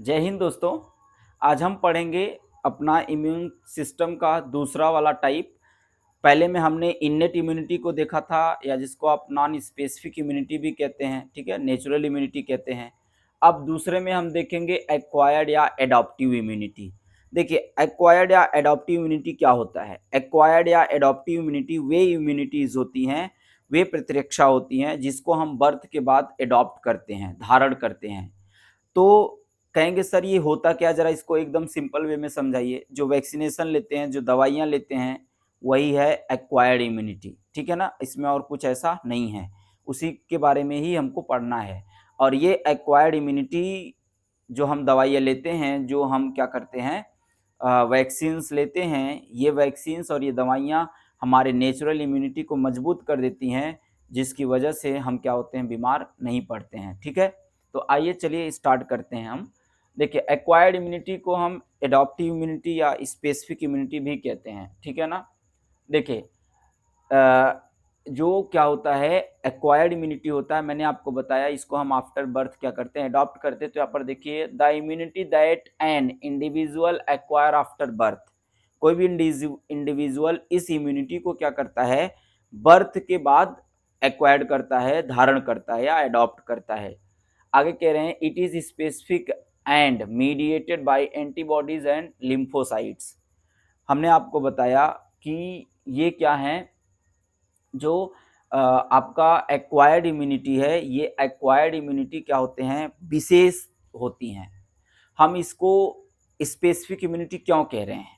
जय हिंद दोस्तों। आज हम पढ़ेंगे अपना इम्यून सिस्टम का दूसरा वाला टाइप। पहले में हमने इन्नेट इम्यूनिटी को देखा था, या जिसको आप नॉन स्पेसिफिक इम्यूनिटी भी कहते हैं, ठीक है, नेचुरल इम्यूनिटी कहते हैं। अब दूसरे में हम देखेंगे एक्वायर्ड या एडॉप्टिव इम्यूनिटी। देखिए, एक्वायर्ड या एडॉप्टिव इम्यूनिटी क्या होता है। एक्वायर्ड या एडॉप्टिव इम्यूनिटी वे इम्यूनिटीज होती हैं, वे प्रतिरक्षा होती हैं जिसको हम बर्थ के बाद एडॉप्ट करते हैं, धारण करते हैं। तो कहेंगे सर ये होता क्या, जरा इसको एकदम सिंपल वे में समझाइए। जो वैक्सीनेशन लेते हैं, जो दवाइयाँ लेते हैं, वही है एक्वायर्ड इम्यूनिटी, ठीक है ना। इसमें और कुछ ऐसा नहीं है, उसी के बारे में ही हमको पढ़ना है। और ये एक्वायर्ड इम्यूनिटी जो हम दवाइयाँ लेते हैं, जो हम क्या करते हैं, वैक्सीन्स लेते हैं, ये वैक्सीन्स और ये दवाइयाँ हमारे नेचुरल इम्यूनिटी को मजबूत कर देती हैं, जिसकी वजह से हम क्या होते हैं, बीमार नहीं पड़ते हैं, ठीक है। तो आइए चलिए स्टार्ट करते हैं हम। देखिए, एक्वायर्ड इम्यूनिटी को हम एडॉप्टिव इम्यूनिटी या स्पेसिफिक इम्यूनिटी भी कहते हैं, ठीक है ना। देखिए, जो क्या होता है, एक्वायर्ड इम्यूनिटी होता है, मैंने आपको बताया, इसको हम आफ्टर बर्थ क्या करते हैं, अडॉप्ट करते हैं। तो यहाँ पर देखिए, the immunity that an individual acquire after birth. कोई भी इंडिविजुअल इस इम्यूनिटी को क्या करता है, बर्थ के बाद एक्वायर्ड करता है, धारण करता है या अडॉप्ट करता है। आगे कह रहे हैं, it is specific and mediated by antibodies and lymphocytes. हमने आपको बताया कि ये क्या है, जो आपका एक्वायर्ड इम्यूनिटी है, ये एक्वायर्ड इम्यूनिटी क्या होते हैं, विशेष होती हैं। हम इसको स्पेसिफिक इम्यूनिटी क्यों कह रहे हैं,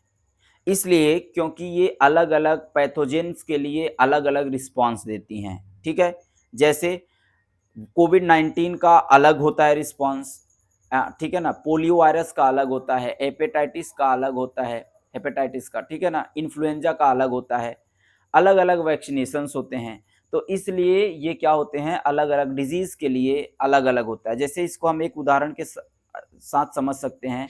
इसलिए क्योंकि ये अलग अलग पैथोजेंस के लिए अलग अलग रिस्पॉन्स देती हैं, ठीक है। जैसे कोविड-19 का अलग होता है रिस्पॉन्स, ठीक है ना। पोलियो वायरस का अलग होता है, हेपेटाइटिस का अलग होता है, हेपेटाइटिस का, ठीक है ना। इन्फ्लुएंजा का अलग होता है, अलग अलग वैक्सीनेशंस होते हैं। तो इसलिए ये क्या होते हैं, अलग अलग डिजीज़ के लिए अलग अलग होता है। जैसे इसको हम एक उदाहरण के साथ समझ सकते हैं।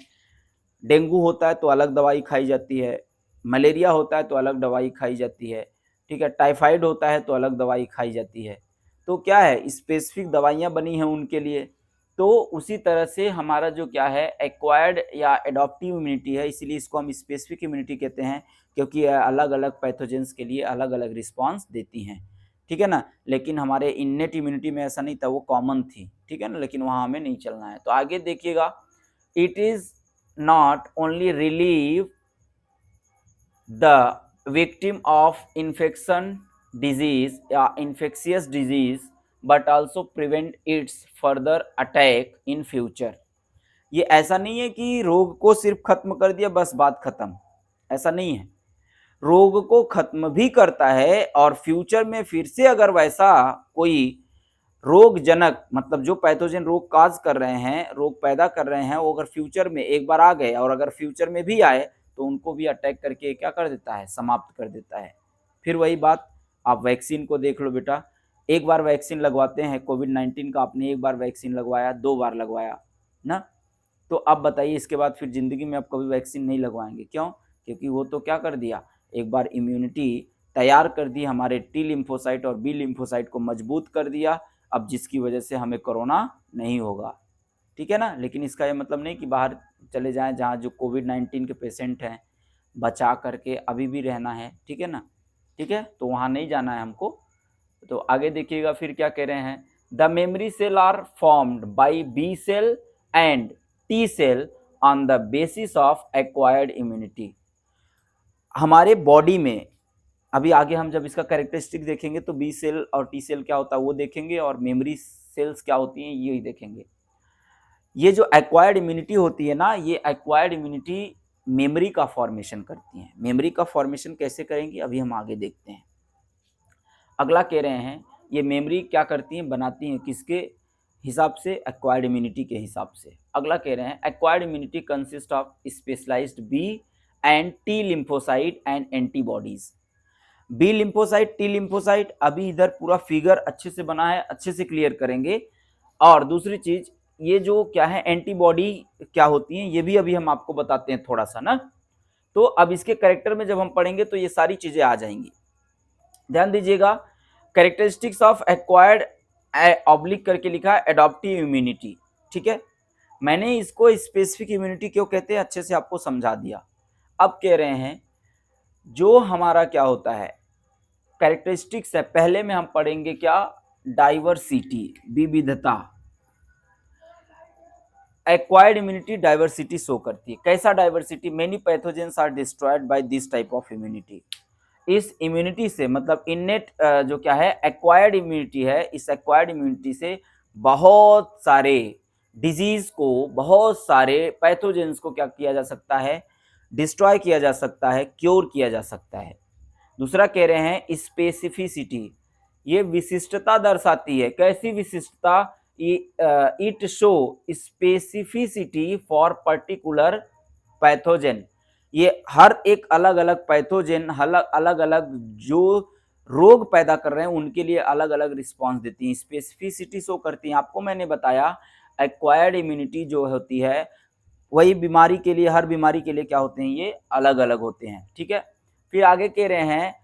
डेंगू होता है तो अलग दवाई खाई जाती है, मलेरिया होता है तो अलग दवाई खाई जाती है, ठीक है। टाइफाइड होता है तो अलग दवाई खाई जाती है। तो क्या है, स्पेसिफिक दवाइयाँ बनी हैं उनके लिए। तो उसी तरह से हमारा जो क्या है, एक्वायर्ड या एडॉप्टिव इम्यूनिटी है, इसीलिए इसको हम स्पेसिफिक इम्यूनिटी कहते हैं, क्योंकि यह अलग अलग पैथोजेंस के लिए अलग अलग रिस्पॉन्स देती हैं, ठीक है ना। लेकिन हमारे इन्नेट इम्यूनिटी में ऐसा नहीं था, वो कॉमन थी, ठीक है ना। लेकिन वहाँ हमें नहीं चलना है। तो आगे देखिएगा, it is not only relieve the victim of infection disease या infectious disease but also prevent its further attack in future। ये ऐसा नहीं है कि रोग को सिर्फ खत्म कर दिया बस बात खत्म, ऐसा नहीं है। रोग को खत्म भी करता है, और फ्यूचर में फिर से अगर वैसा कोई रोगजनक, मतलब जो पैथोजन रोग काज कर रहे हैं, रोग पैदा कर रहे हैं, वो अगर फ्यूचर में एक बार आ गए और अगर फ्यूचर में भी आए तो उनको भी अटैक करके क्या कर देता है, समाप्त कर देता है। फिर वही बात, आप वैक्सीन को देख लो बेटा। एक बार वैक्सीन लगवाते हैं कोविड-19 का, आपने एक बार वैक्सीन लगवाया, 2 बार लगवाया ना, तो अब बताइए इसके बाद फिर ज़िंदगी में आप कभी वैक्सीन नहीं लगवाएंगे, क्यों? क्योंकि वो तो क्या कर दिया, एक बार इम्यूनिटी तैयार कर दी, हमारे टी लिम्फोसाइट और बी लिम्फोसाइट को मजबूत कर दिया, अब जिसकी वजह से हमें कोरोना नहीं होगा, ठीक है ना। लेकिन इसका ये मतलब नहीं कि बाहर चले जाएं, जहाँ जो कोविड-19 के पेशेंट हैं, बचा करके अभी भी रहना है, ठीक है ना, ठीक है, तो वहाँ नहीं जाना है हमको। तो आगे देखिएगा फिर क्या कह रहे हैं, the memory cell are formed by B cell and T cell on the basis of acquired immunity. हमारे बॉडी में, अभी आगे हम जब इसका कैरेक्टरिस्टिक देखेंगे तो बी सेल और टी सेल क्या होता है वो देखेंगे, और मेमोरी सेल्स क्या होती हैं ये ही देखेंगे। ये जो एक्वायर्ड इम्यूनिटी होती है ना, ये एक्वायर्ड इम्यूनिटी मेमोरी का फॉर्मेशन करती हैं। मेमोरी का फॉर्मेशन कैसे करेंगी, अभी हम आगे देखते हैं। अगला कह रहे हैं, ये मेमोरी क्या करती हैं, बनाती हैं, किसके हिसाब से, एक्वायर्ड इम्यूनिटी के हिसाब से। अगला कह रहे हैं, acquired immunity consist of specialised B and T lymphocyte and antibodies. B lymphocyte, T lymphocyte, अभी इधर पूरा फिगर अच्छे से बना है, अच्छे से क्लियर करेंगे। और दूसरी चीज, ये जो क्या है, एंटीबॉडी क्या होती हैं, ये भी अभी हम आपको बताते हैं थोड़ा सा ना। तो अब इसके कैरेक्टर में जब हम पढ़ेंगे तो ये सारी चीजें आ जाएंगी। ध्यान दीजिएगा, कैरेक्टरिस्टिक्स ऑफ एक्वायर्ड ऑब्लिक करके लिखा है एडॉप्टिव इम्यूनिटी, ठीक है। मैंने इसको स्पेसिफिक इम्यूनिटी क्यों कहते हैं अच्छे से आपको समझा दिया। अब कह रहे हैं जो हमारा क्या होता है कैरेक्टरिस्टिक्स है, पहले में हम पढ़ेंगे क्या, डाइवर्सिटी, विविधता। एक्वायर्ड इम्यूनिटी डाइवर्सिटी शो करती है। कैसा diversity? Many pathogens are destroyed by this type of immunity. इस इम्यूनिटी से मतलब इननेट जो क्या है एक्वायर्ड इम्यूनिटी है, इस एक्वायर्ड इम्यूनिटी से बहुत सारे डिजीज को, बहुत सारे पैथोजेंस को क्या किया जा सकता है, डिस्ट्रॉय किया जा सकता है, क्योर किया जा सकता है। दूसरा कह रहे हैं स्पेसिफिसिटी, ये विशिष्टता दर्शाती है। कैसी विशिष्टता? It show specificity for particular pathogen. ये हर एक अलग अलग पैथोजेन, अलग अलग जो रोग पैदा कर रहे हैं उनके लिए अलग अलग रिस्पॉन्स देती हैं, स्पेसिफिसिटी शो करती हैं। आपको मैंने बताया एक्वायर्ड इम्यूनिटी जो होती है वही बीमारी के लिए, हर बीमारी के लिए क्या होते हैं, ये अलग अलग होते हैं। ठीक है, फिर आगे कह रहे हैं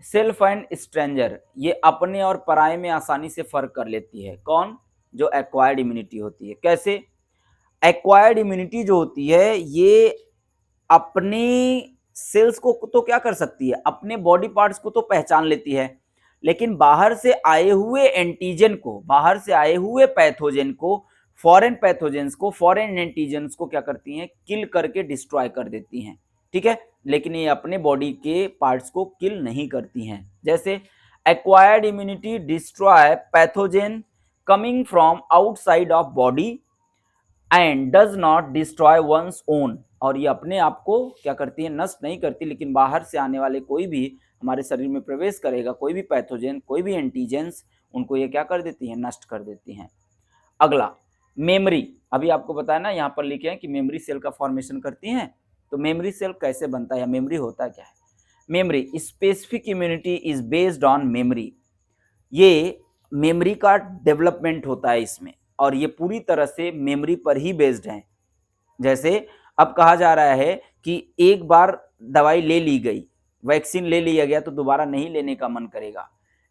सेल्फ एंड स्ट्रेंजर, ये अपने और पराये में आसानी से फर्क कर लेती है। कौन? जो एक्वायर्ड इम्यूनिटी होती है। कैसे? एक्वायर्ड इम्यूनिटी जो होती है ये अपने सेल्स को तो क्या कर सकती है, अपने बॉडी पार्ट्स को तो पहचान लेती है, लेकिन बाहर से आए हुए एंटीजन को, बाहर से आए हुए पैथोजन को, फॉरेन पैथोजेंस को, फॉरेन एंटीजन्स को क्या करती हैं, किल करके डिस्ट्रॉय कर देती हैं। ठीक है, लेकिन ये अपने बॉडी के पार्ट्स को किल नहीं करती हैं। जैसे acquired immunity destroy pathogen coming from outside of body and does not destroy one's own, और ये अपने आप को क्या करती है, नष्ट नहीं करती, लेकिन बाहर से आने वाले कोई भी हमारे शरीर में प्रवेश करेगा, कोई भी पैथोजन, कोई भी एंटीजेंस, उनको ये क्या कर देती है, नष्ट कर देती हैं। अगला मेमोरी, अभी आपको बताया ना, यहाँ पर लिखे हैं कि मेमोरी सेल का फॉर्मेशन करती हैं। तो मेमोरी सेल कैसे बनता है, मेमोरी होता क्या है? Memory, specific immunity is based on memory, ये मेमोरी का डेवलपमेंट होता है इसमें, और ये पूरी तरह से मेमोरी पर ही बेस्ड है। जैसे अब कहा जा रहा है कि एक बार दवाई ले ली गई, वैक्सीन ले लिया गया तो दोबारा नहीं लेने का मन करेगा।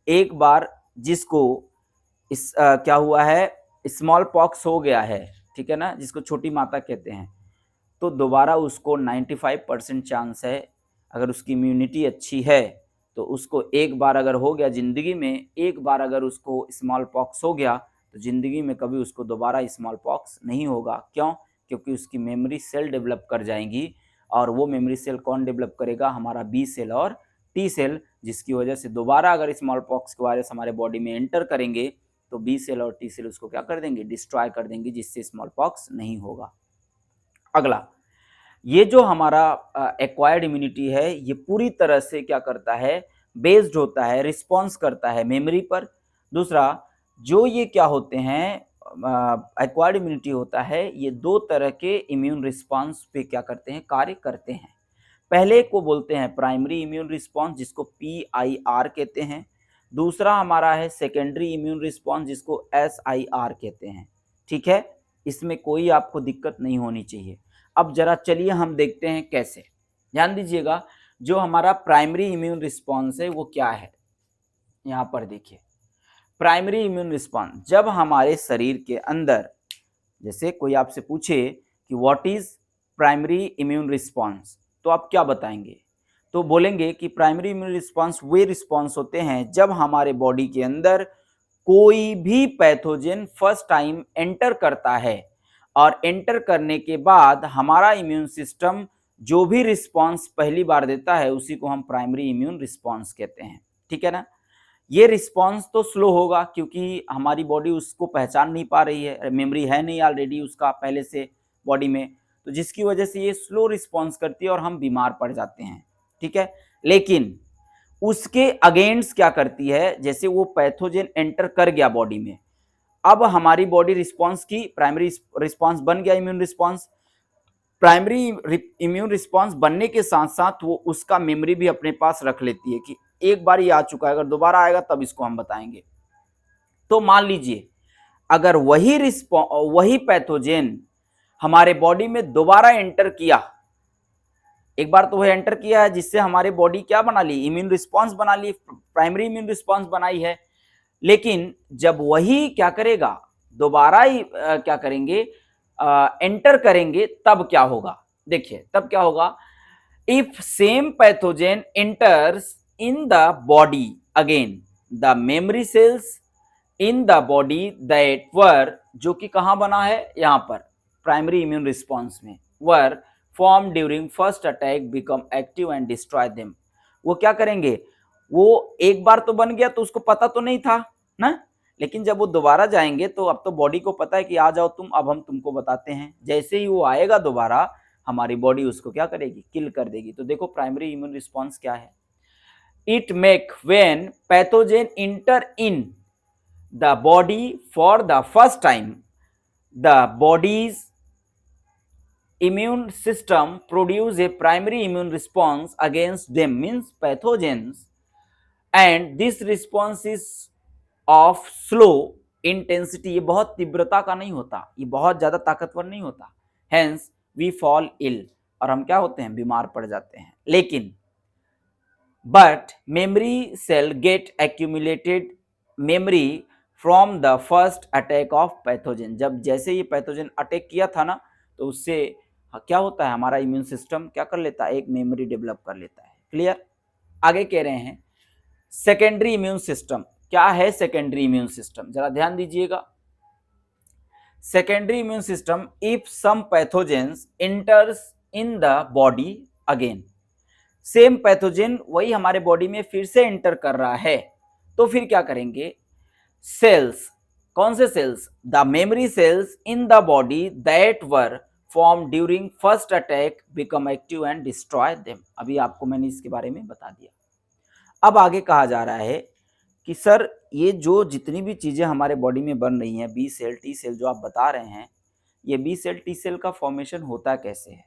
एक बार जिसको क्या हुआ है, स्मॉल पॉक्स हो गया है, ठीक है ना, जिसको छोटी माता कहते हैं, तो दोबारा उसको 95% चांस है, अगर उसकी इम्यूनिटी अच्छी है तो उसको एक बार अगर हो गया ज़िंदगी में, एक बार अगर उसको स्मॉल पॉक्स हो गया तो ज़िंदगी में कभी उसको दोबारा स्मॉल पॉक्स नहीं होगा। क्यों? क्योंकि उसकी मेमोरी सेल डेवलप कर जाएंगी, और वो मेमोरी सेल कौन डेवलप करेगा, हमारा बी सेल और टी सेल, जिसकी वजह से दोबारा अगर स्मॉल पॉक्स के वायरस हमारे बॉडी में एंटर करेंगे तो बी सेल और टी सेल उसको क्या कर देंगे, डिस्ट्रॉय कर देंगे, जिससे स्मॉल पॉक्स नहीं होगा। अगला, ये जो हमारा एक्वायर्ड इम्यूनिटी है ये पूरी तरह से क्या करता है, बेस्ड होता है, रिस्पॉन्स करता है मेमोरी पर। दूसरा, जो ये क्या होते हैं, एक्वायर्ड इम्यूनिटी होता है, ये दो तरह के इम्यून रिस्पॉन्स पे क्या करते हैं, कार्य करते हैं। पहले को बोलते हैं प्राइमरी इम्यून रिस्पॉन्स, जिसको PIR कहते हैं। दूसरा हमारा है सेकेंडरी इम्यून रिस्पॉन्स, जिसको SIR कहते हैं। ठीक है, इसमें कोई आपको दिक्कत नहीं होनी चाहिए। अब जरा चलिए हम देखते हैं कैसे। ध्यान दीजिएगा, जो हमारा प्राइमरी इम्यून रिस्पॉन्स है वो क्या है, यहाँ पर देखिए। प्राइमरी इम्यून रिस्पॉन्स, जब हमारे शरीर के अंदर, जैसे कोई आपसे पूछे कि what is primary immune response, तो आप क्या बताएंगे? तो बोलेंगे कि प्राइमरी इम्यून रिस्पॉन्स वे रिस्पॉन्स होते हैं जब हमारे बॉडी के अंदर कोई भी पैथोजन फर्स्ट टाइम एंटर करता है, और एंटर करने के बाद हमारा इम्यून सिस्टम जो भी रिस्पॉन्स पहली बार देता है उसी को हम प्राइमरी इम्यून रिस्पॉन्स कहते हैं। ठीक है ना, ये रिस्पॉन्स तो स्लो होगा क्योंकि हमारी बॉडी उसको पहचान नहीं पा रही है, मेमोरी है नहीं ऑलरेडी उसका पहले से बॉडी में, तो जिसकी वजह से ये स्लो रिस्पॉन्स करती है और हम बीमार पड़ जाते हैं। ठीक है, लेकिन उसके अगेंस्ट क्या करती है, जैसे वो पैथोजन एंटर कर गया बॉडी में, अब हमारी बॉडी रिस्पॉन्स की प्राइमरी रिस्पॉन्स बन गया immune response. Primary immune response बनने के साथ साथ वो उसका मेमोरी भी अपने पास रख लेती है कि एक बार ये आ चुका है, अगर दोबारा आएगा तब इसको हम बताएंगे। तो मान लीजिए अगर वही पैथोजेन हमारे बॉडी में दोबारा एंटर किया, एक बार तो वह एंटर किया है जिससे हमारे बॉडी क्या बना ली, इम्यून रिस्पॉन्स बना ली, प्राइमरी इम्यून रिस्पॉन्स बनाई है, लेकिन जब वही क्या करेगा, दोबारा ही क्या करेंगे, एंटर करेंगे तब क्या होगा, देखिए तब क्या होगा, if same pathogen enters in the body again the memory cells in the body that वर, जो कि कहां बना है यहां पर प्राइमरी इम्यून रिस्पॉन्स में, were form during first attack become active and destroy them. वो क्या करेंगे, वो एक बार तो बन गया तो उसको पता तो नहीं था ना, लेकिन जब वो दोबारा जाएंगे तो अब तो बॉडी को पता है कि आ जाओ तुम, अब हम तुमको बताते हैं। जैसे ही वो आएगा दोबारा हमारी बॉडी उसको क्या करेगी, किल कर देगी। तो देखो प्राइमरी इम्यून रिस्पॉन्स क्या है, it make when pathogen inter in the body for the first time the bodies immune system produce a primary immune response against them, means pathogens, and this response is of slow intensity, ये बहुत तीव्रता का नहीं होता, ये बहुत ज्यादा ताकतवर नहीं होता, hence we fall ill, और हम क्या होते हैं, बीमार पड़ जाते हैं। लेकिन but memory cell get accumulated memory from the first attack of pathogen, जब जैसे ये पैथोजन अटैक किया था ना तो उससे क्या होता है, हमारा इम्यून सिस्टम क्या कर लेता है, एक मेमोरी डेवलप कर लेता है। क्लियर। आगे कह रहे हैं सेकेंडरी इम्यून सिस्टम। क्या है सेकेंडरी इम्यून सिस्टम, जरा ध्यान दीजिएगा। Secondary immune system, if some pathogens enters in the body again, same pathogen वही हमारे बॉडी में फिर से एंटर कर रहा है तो फिर क्या करेंगे, सेल्स, कौन से cells, the memory cells in the body that were form during first attack become active and destroy them. अभी आपको मैंने इसके बारे में बता दिया। अब आगे कहा जा रहा है कि सर ये जो जितनी भी चीजें हमारे बॉडी में बन रही हैं, बी सेल टी सेल जो आप बता रहे हैं, ये बी सेल टी सेल का फॉर्मेशन होता कैसे है,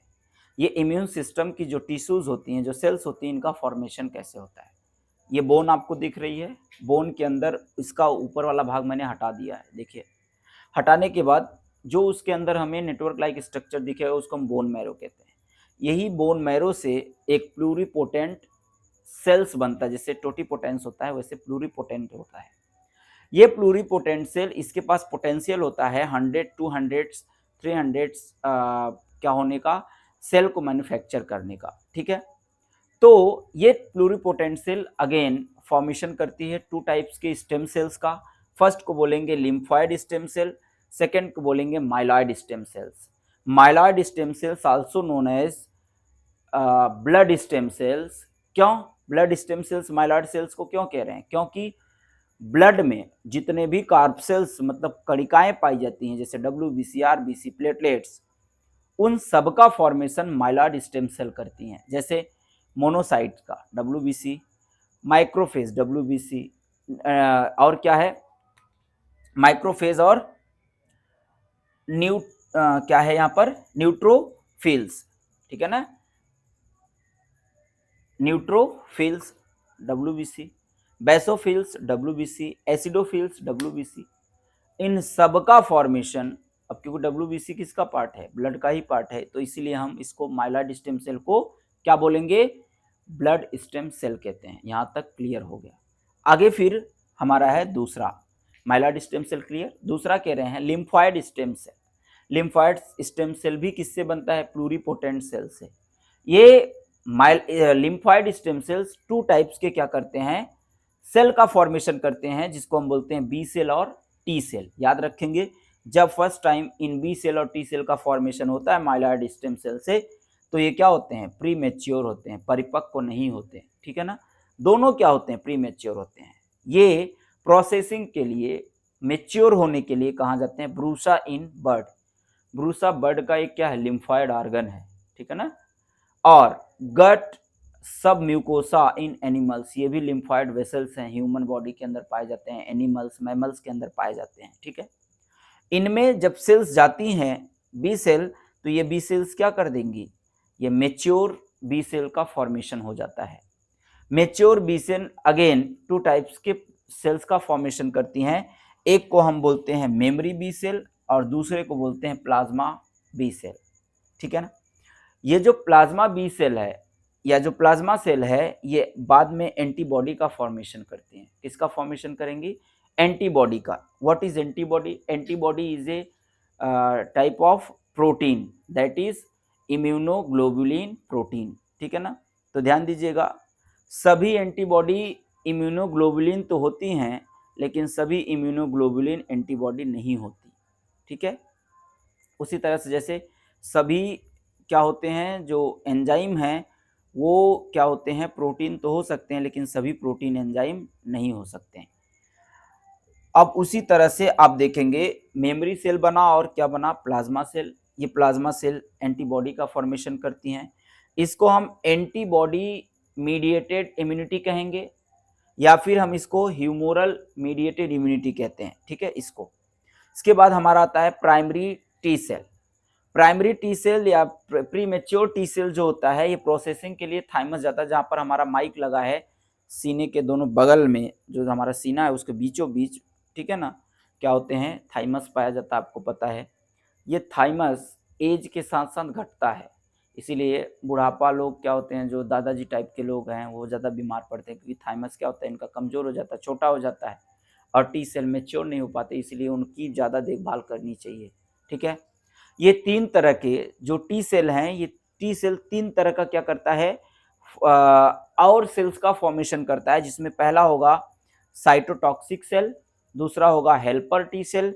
ये इम्यून सिस्टम की जो टिश्यूज होती हैं, जो सेल्स होती हैं, इनका फॉर्मेशन कैसे होता है। ये बोन आपको दिख रही है, बोन के अंदर इसका ऊपर वाला भाग मैंने हटा दिया है, देखिए। हटाने के बाद जो उसके अंदर हमें नेटवर्क लाइक स्ट्रक्चर दिखेगा उसको हम बोन मैरो कहते हैं। यही बोन मैरो से एक प्लूरीपोटेंट सेल्स बनता है, जैसे टोटीपोटेंस होता है वैसे प्लूरीपोटेंट होता है। ये प्लूरीपोटेंट सेल, इसके पास पोटेंशियल होता है 100, 200, 300 क्या होने का, सेल को मैन्युफैक्चर करने का, ठीक है। तो ये प्लूरीपोटेंट सेल अगेन फॉर्मेशन करती है टू टाइप्स के स्टेम सेल्स का। फर्स्ट को बोलेंगे लिम्फॉइड स्टेम सेल, सेकेंड को बोलेंगे myeloid stem cells. Myeloid stem cells also known as blood stem cells. क्यों blood stem cells myeloid cells को क्यों कह रहे हैं, क्योंकि ब्लड में जितने भी कार्ब सेल्स मतलब कणिकाएं पाई जाती हैं, जैसे WBC, RBC, प्लेटलेट्स, उन सबका फॉर्मेशन माइलॉइड स्टेम सेल करती हैं। जैसे मोनोसाइट का WBC, माइक्रोफेज WBC, और क्या है माइक्रोफेज, और क्या है यहाँ पर न्यूट्रोफिल्स, ठीक है ना, neutrophils WBC, basophils WBC, acidophils WBC, इन सबका फॉर्मेशन, अब क्योंकि WBC किसका पार्ट है, ब्लड का ही पार्ट है, तो इसीलिए हम इसको माइलॉइड स्टेम सेल को क्या बोलेंगे, ब्लड स्टेम सेल कहते हैं। यहाँ तक क्लियर हो गया। आगे फिर हमारा है दूसरा, माइलॉइड स्टेम सेल क्लियर। दूसरा कह रहे हैं lymphoid stem cell. Lymphoid stem cell भी किससे बनता है, प्लूरीपोटेंट सेल से। ये lymphoid stem cells two types के क्या करते हैं, सेल का फॉर्मेशन करते हैं, जिसको हम बोलते हैं बी सेल और टी सेल। याद रखेंगे, जब फर्स्ट टाइम इन बी सेल और टी सेल का फॉर्मेशन होता है माइलॉइड स्टेम सेल से, तो ये क्या होते हैं, प्री मैच्योर होते हैं, परिपक्व नहीं होते, ठीक है ना। दोनों क्या होते हैं, प्री मैच्योर होते हैं। ये प्रोसेसिंग के लिए, मैच्योर होने के लिए कहाँ जाते हैं, ब्रूसा इन बर्ड। ब्रूसा बर्ड का एक क्या है, लिम्फॉइड ऑर्गन है, ठीक है ना। और गट सब म्यूकोसा इन एनिमल्स, ये भी लिम्फॉइड वेसल्स हैं, ह्यूमन बॉडी के अंदर पाए जाते हैं, एनिमल्स मैमल्स के अंदर पाए जाते हैं, ठीक है। इनमें जब सेल्स जाती हैं बी सेल, तो ये बी सेल्स क्या कर देंगी, ये मेच्योर बी सेल का फॉर्मेशन हो जाता है। Mature B cell again two types के सेल्स का फॉर्मेशन करती हैं, एक को हम बोलते हैं मेमोरी बी सेल और दूसरे को बोलते हैं प्लाज्मा बी सेल, ठीक है ना। ये जो प्लाज्मा बी सेल है या जो प्लाज्मा सेल है, ये बाद में एंटीबॉडी का फॉर्मेशन करती हैं। किसका फॉर्मेशन करेंगी, एंटीबॉडी का। What is antibody, antibody is a type of protein, that is immunoglobulin protein, ठीक है ना। तो ध्यान दीजिएगा, सभी एंटीबॉडी इम्यूनोग्लोबुलिन तो होती हैं, लेकिन सभी इम्यूनोग्लोबुलिन एंटीबॉडी नहीं होती, ठीक है। उसी तरह से जैसे सभी क्या होते हैं, जो एंजाइम हैं वो क्या होते हैं, प्रोटीन तो हो सकते हैं, लेकिन सभी प्रोटीन एंजाइम नहीं हो सकते हैं। अब उसी तरह से आप देखेंगे मेमोरी सेल बना और क्या बना, प्लाज्मा सेल। ये प्लाज्मा सेल एंटीबॉडी का फॉर्मेशन करती हैं। इसको हम एंटीबॉडी मीडिएटेड इम्यूनिटी कहेंगे, या फिर हम इसको ह्यूमोरल मीडिएटेड इम्यूनिटी कहते हैं, ठीक है इसको। इसके बाद हमारा आता है primary T cell. Primary T cell या प्री मेच्योर टी सेल जो होता है, ये प्रोसेसिंग के लिए थाइमस जाता है, जहाँ पर हमारा माइक लगा है सीने के दोनों बगल में, जो हमारा सीना है उसके बीचों बीच, ठीक है ना, क्या होते हैं, थाइमस पाया जाता है, आपको पता है। ये थाइमस एज के साथ साथ घटता है, इसीलिए बुढ़ापा लोग क्या होते हैं, जो दादाजी टाइप के लोग हैं, वो ज़्यादा बीमार पड़ते हैं, क्योंकि थाइमस क्या होता है, इनका कमज़ोर हो जाता है, छोटा हो जाता है, और टी सेल मैच्योर नहीं हो पाते, इसलिए उनकी ज़्यादा देखभाल करनी चाहिए, ठीक है। ये 3 तरह के जो टी सेल हैं, ये टी सेल 3 तरह का क्या करता है, और सेल्स का फॉर्मेशन करता है, जिसमें पहला होगा साइटोटॉक्सिक सेल, दूसरा होगा हेल्पर टी सेल,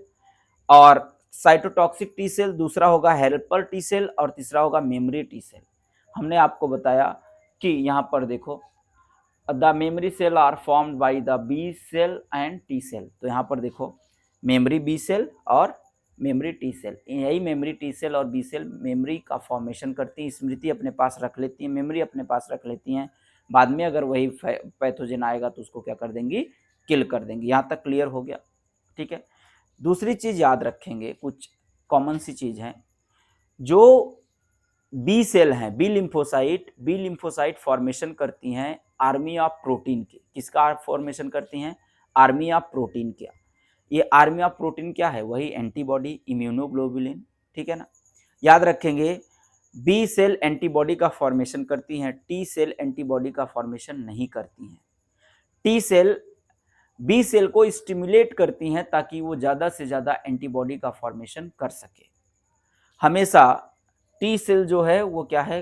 और साइटोटॉक्सिक टी सेल, दूसरा होगा हेल्पर टी सेल, और तीसरा होगा मेमोरी टी सेल। हमने आपको बताया कि यहाँ पर देखो, the memory cell are formed by the B cell and T cell. तो यहाँ पर देखो मेमोरी बी सेल और मेमोरी टी सेल, यही मेमोरी टी सेल और बी सेल मेमोरी का फॉर्मेशन करती हैं, स्मृति अपने पास रख लेती हैं, मेमोरी अपने पास रख लेती हैं। बाद में अगर वही पैथोजन आएगा तो उसको क्या कर देंगी, किल कर देंगी। यहाँ तक क्लियर हो गया, ठीक है। दूसरी चीज़ याद रखेंगे, कुछ कॉमन सी चीज़ है, जो बी सेल हैं, बी लिम्फोसाइट फॉर्मेशन करती हैं आर्मी ऑफ प्रोटीन के। किसका फॉर्मेशन करती हैं, आर्मी ऑफ प्रोटीन के। ये आर्मी ऑफ प्रोटीन क्या है, वही एंटीबॉडी इम्यूनोग्लोबुलिन, ठीक है ना। याद रखेंगे बी सेल एंटीबॉडी का फॉर्मेशन करती हैं, टी सेल एंटीबॉडी का फॉर्मेशन नहीं करती हैं। टी सेल बी सेल को स्टिमुलेट करती हैं ताकि वो ज़्यादा से ज़्यादा एंटीबॉडी का फॉर्मेशन कर सके। हमेशा टी सेल जो है वो क्या है,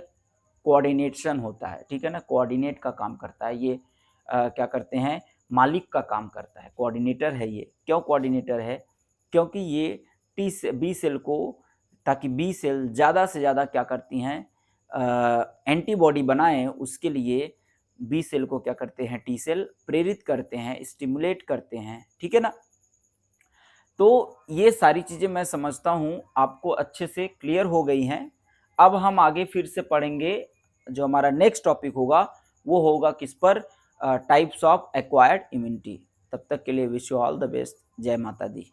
कोऑर्डिनेशन होता है, ठीक है ना, कोऑर्डिनेट का काम करता है। ये क्या करते हैं, मालिक का काम करता है, कोऑर्डिनेटर है ये। क्यों कोऑर्डिनेटर है, क्योंकि ये बी सेल को, ताकि बी सेल ज़्यादा से ज़्यादा क्या करती हैं, एंटीबॉडी बनाएं, उसके लिए बी सेल को क्या करते हैं, टी सेल प्रेरित करते हैं, स्टिमुलेट करते हैं, ठीक है ना। तो ये सारी चीज़ें मैं समझता हूँ आपको अच्छे से क्लियर हो गई हैं। अब हम आगे फिर से पढ़ेंगे, जो हमारा नेक्स्ट टॉपिक होगा वो होगा किस पर, टाइप्स ऑफ एक्वायर्ड इम्यूनिटी। तब तक के लिए wish you all the best. जय माता दी।